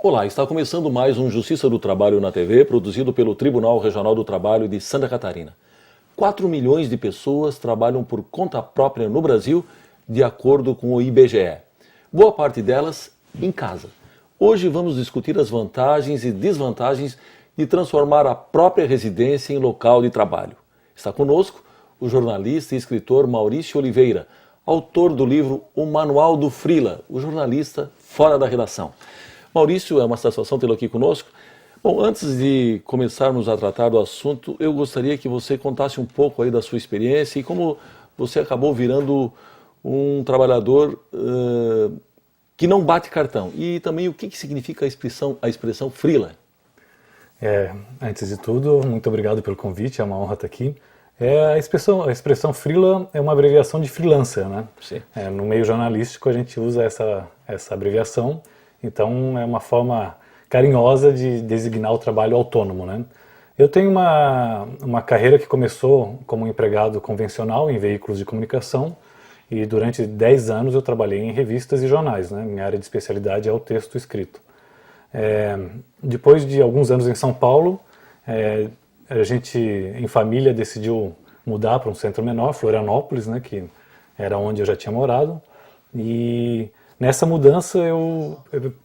Olá, está começando mais um Justiça do Trabalho na TV, produzido pelo Tribunal Regional do Trabalho de Santa Catarina. 4 milhões de pessoas trabalham por conta própria no Brasil, de acordo com o IBGE. Boa parte delas em casa. Hoje vamos discutir as vantagens e desvantagens de transformar a própria residência em local de trabalho. Está conosco o jornalista e escritor Maurício Oliveira, autor do livro O Manual do Freela, o jornalista fora da redação. Maurício, é uma satisfação tê-lo aqui conosco. Bom, antes de começarmos a tratar do assunto, eu gostaria que você contasse um pouco aí da sua experiência e como você acabou virando um trabalhador que não bate cartão. E também o que significa a expressão freela. Antes de tudo, muito obrigado pelo convite, é uma honra estar aqui. A expressão freela é uma abreviação de freelancer, né? Sim. No meio jornalístico a gente usa essa abreviação, então é uma forma carinhosa de designar o trabalho autônomo, né? Eu tenho uma carreira que começou como empregado convencional em veículos de comunicação e durante 10 anos eu trabalhei em revistas e jornais, né? Minha área de especialidade é o texto escrito. Depois de alguns anos em São Paulo, a gente, em família, decidiu mudar para um centro menor, Florianópolis, né, que era onde eu já tinha morado. E nessa mudança eu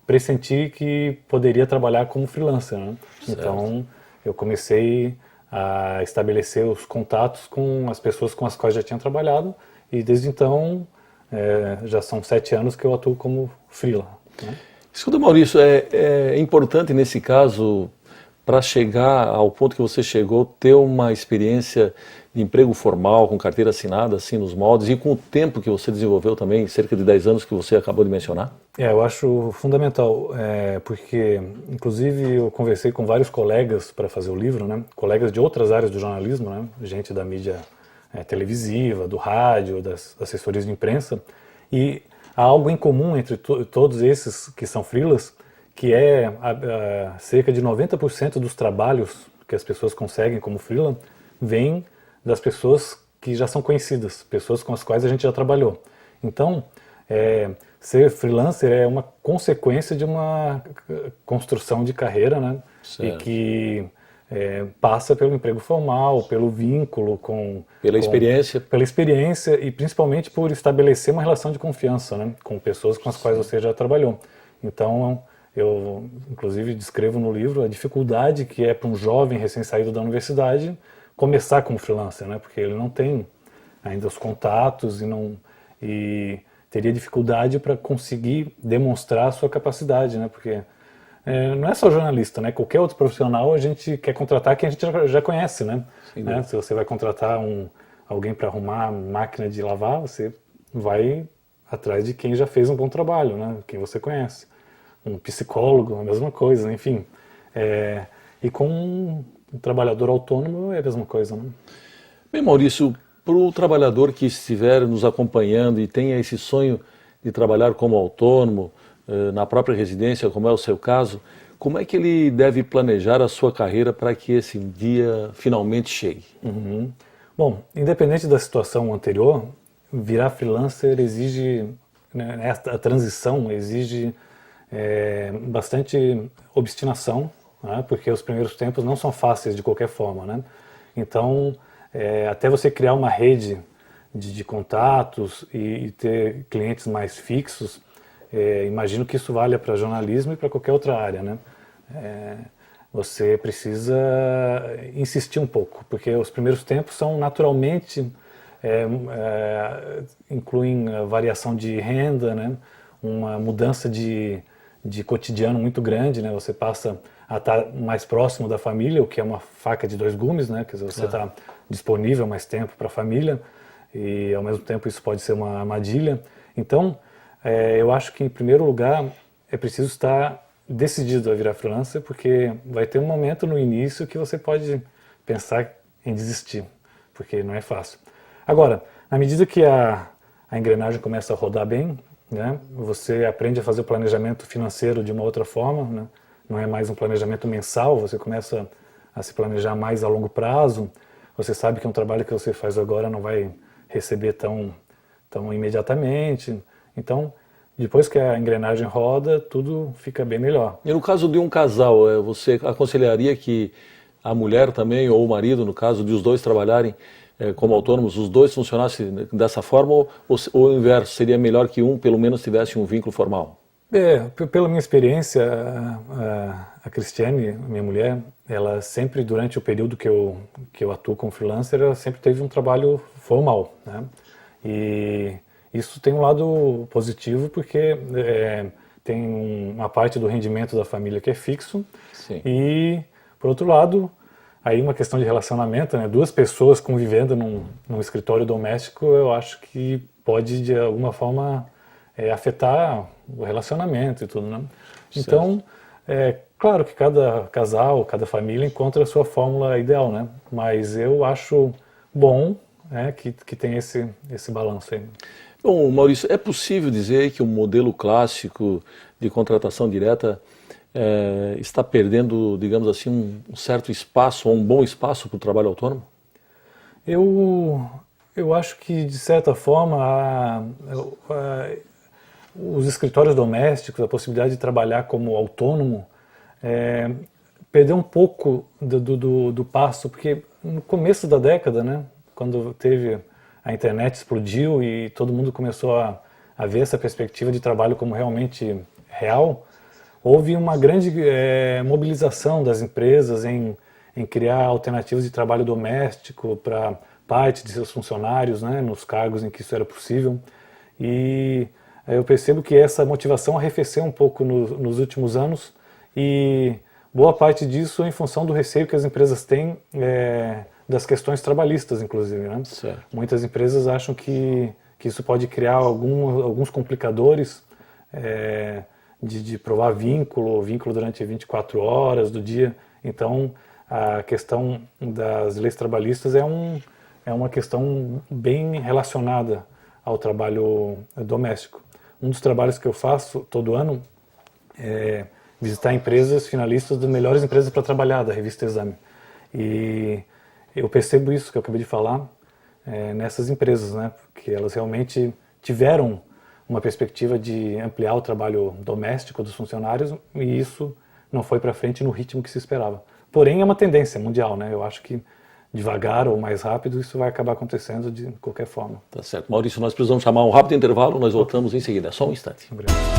pressenti que poderia trabalhar como freelancer, né? Então eu comecei a estabelecer os contatos com as pessoas com as quais já tinha trabalhado e desde então já são 7 anos que eu atuo como freela, né? Escuta, Maurício, é importante nesse caso, para chegar ao ponto que você chegou, ter uma experiência de emprego formal, com carteira assinada, assim, nos moldes, e com o tempo que você desenvolveu também, cerca de 10 anos que você acabou de mencionar? Eu acho fundamental, porque, inclusive, eu conversei com vários colegas para fazer o livro, né? Colegas de outras áreas do jornalismo, né? Gente da mídia televisiva, do rádio, das assessorias de imprensa, e há algo em comum entre todos esses que são freelas, que cerca de 90% dos trabalhos que as pessoas conseguem como freela vêm das pessoas que já são conhecidas, pessoas com as quais a gente já trabalhou. Então, ser freelancer é uma consequência de uma construção de carreira, né? E que passa pelo emprego formal, pelo vínculo pela experiência e principalmente por estabelecer uma relação de confiança, né? Com pessoas com as quais você já trabalhou. Então, eu, inclusive, descrevo no livro a dificuldade que é para um jovem recém-saído da universidade começar como freelancer, né? Porque ele não tem ainda os contatos e teria dificuldade para conseguir demonstrar a sua capacidade, né? Porque não é só jornalista, né? Qualquer outro profissional a gente quer contratar quem a gente já conhece, né? Se você vai contratar alguém para arrumar máquina de lavar, você vai atrás de quem já fez um bom trabalho, né? Quem você conhece. Um psicólogo, a mesma coisa, enfim. E com um trabalhador autônomo é a mesma coisa, né? Bem, Maurício, para o trabalhador que estiver nos acompanhando e tenha esse sonho de trabalhar como autônomo, na própria residência, como é o seu caso, como é que ele deve planejar a sua carreira para que esse dia finalmente chegue? Uhum. Bom, independente da situação anterior, virar freelancer exige, né, a transição exige bastante obstinação, né, porque os primeiros tempos não são fáceis de qualquer forma, né? Então, até você criar uma rede de contatos e ter clientes mais fixos, imagino que isso valha para jornalismo e para qualquer outra área, né? Você precisa insistir um pouco, porque os primeiros tempos são naturalmente, incluem a variação de renda, né? Uma mudança de cotidiano muito grande, né? Você passa a estar mais próximo da família, o que é uma faca de 2 gumes, né? Quer dizer, você está disponível mais tempo para a família e ao mesmo tempo isso pode ser uma armadilha. Então, eu acho que em primeiro lugar é preciso estar decidido a virar freelancer, porque vai ter um momento no início que você pode pensar em desistir, porque não é fácil. Agora, na medida que a engrenagem começa a rodar bem, né, você aprende a fazer o planejamento financeiro de uma outra forma, né? Não é mais um planejamento mensal, você começa a se planejar mais a longo prazo, você sabe que um trabalho que você faz agora não vai receber tão imediatamente, então depois que a engrenagem roda, tudo fica bem melhor. E no caso de um casal, você aconselharia que a mulher também, ou o marido, no caso de os dois trabalharem como autônomos, os dois funcionassem dessa forma, ou o inverso, seria melhor que um pelo menos tivesse um vínculo formal? Pela minha experiência, a Cristiane, minha mulher, ela sempre, durante o período que eu atuo como freelancer, ela sempre teve um trabalho formal, né? E isso tem um lado positivo porque tem uma parte do rendimento da família que é fixo. Sim. E, por outro lado, aí uma questão de relacionamento, né? Duas pessoas convivendo num escritório doméstico, eu acho que pode, de alguma forma, afetar o relacionamento e tudo, né? Então, claro que cada casal, cada família encontra a sua fórmula ideal, né? Mas eu acho bom, né, que tem esse balanço aí. Bom, Maurício, é possível dizer que o modelo clássico de contratação direta está perdendo, digamos assim, um certo espaço, ou um bom espaço para o trabalho autônomo? Eu acho que, de certa forma, os escritórios domésticos, a possibilidade de trabalhar como autônomo, perdeu um pouco do passo, porque no começo da década, né, quando a internet explodiu e todo mundo começou a ver essa perspectiva de trabalho como realmente real, houve uma grande mobilização das empresas em criar alternativas de trabalho doméstico para parte de seus funcionários, né, nos cargos em que isso era possível. E eu percebo que essa motivação arrefeceu um pouco nos últimos anos, e boa parte disso em função do receio que as empresas têm das questões trabalhistas, inclusive, né? Certo. Muitas empresas acham que isso pode criar alguns complicadores de provar vínculo durante 24 horas do dia. Então, a questão das leis trabalhistas é uma questão bem relacionada ao trabalho doméstico. Um dos trabalhos que eu faço todo ano é visitar empresas finalistas das melhores empresas para trabalhar, da revista Exame. E eu percebo isso que eu acabei de falar nessas empresas, né? Que elas realmente tiveram uma perspectiva de ampliar o trabalho doméstico dos funcionários, e isso não foi para frente no ritmo que se esperava. Porém, é uma tendência mundial, né? Eu acho que devagar ou mais rápido isso vai acabar acontecendo de qualquer forma. Tá certo. Maurício, nós precisamos chamar um rápido intervalo, nós voltamos em seguida. Só um instante. Obrigado.